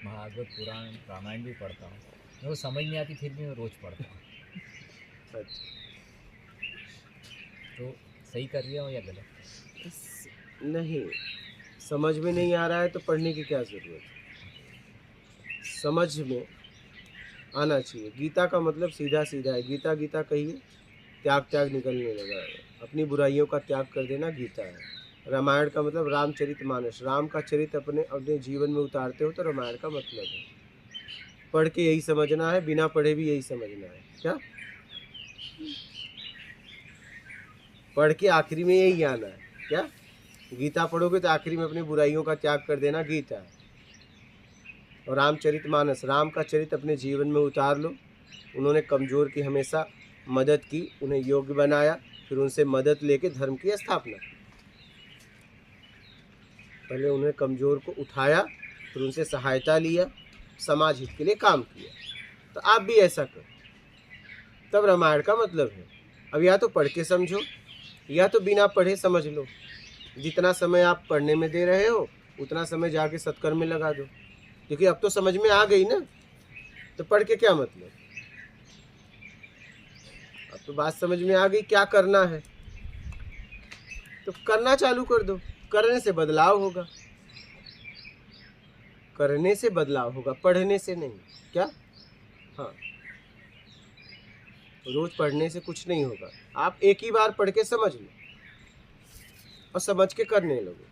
भागवत पुराण रामायण भी पढ़ता हूँ। मेरे को समझ नहीं आती, फिर भी मैं रोज़ पढ़ता हूँ। अच्छा, तो सही कर रही हूँ या गलत? नहीं, समझ में नहीं आ रहा है तो पढ़ने की क्या ज़रूरत है? समझ में आना चाहिए। गीता का मतलब सीधा-सीधा है। गीता, गीता कहिए, त्याग, त्याग निकलने लगा है। अपनी बुराइयों का त्याग कर देना गीता है। रामायण का मतलब रामचरितमानस, राम का चरित्र अपने अपने जीवन में उतारते हो तो रामायण का मतलब है। पढ़ के यही समझना है, बिना पढ़े भी यही समझना है। क्या? पढ़ के आखिरी में यही आना है। क्या? गीता पढ़ोगे तो आखिरी में अपनी बुराइयों का त्याग कर देना गीता है। और रामचरितमानस, राम का चरित्र अपने जीवन में उतार लो। उन्होंने कमज़ोर की हमेशा मदद की, उन्हें योग्य बनाया, फिर उनसे मदद लेके धर्म की स्थापना की। पहले उन्होंने कमज़ोर को उठाया, फिर उनसे सहायता लिया, समाज हित के लिए काम किया। तो आप भी ऐसा करो, तब रामायण का मतलब है। अब या तो पढ़ के समझो या तो बिना पढ़े समझ लो। जितना समय आप पढ़ने में दे रहे हो उतना समय जाके सत्कर्म में लगा दो, क्योंकि अब तो समझ में आ गई ना, तो पढ़ के क्या मतलब। अब तो बात समझ में आ गई क्या करना है, तो करना चालू कर दो। करने से बदलाव होगा, करने से बदलाव होगा, पढ़ने से नहीं। क्या? हाँ, रोज पढ़ने से कुछ नहीं होगा। आप एक ही बार पढ़ के समझ लो और समझ के करने लगो।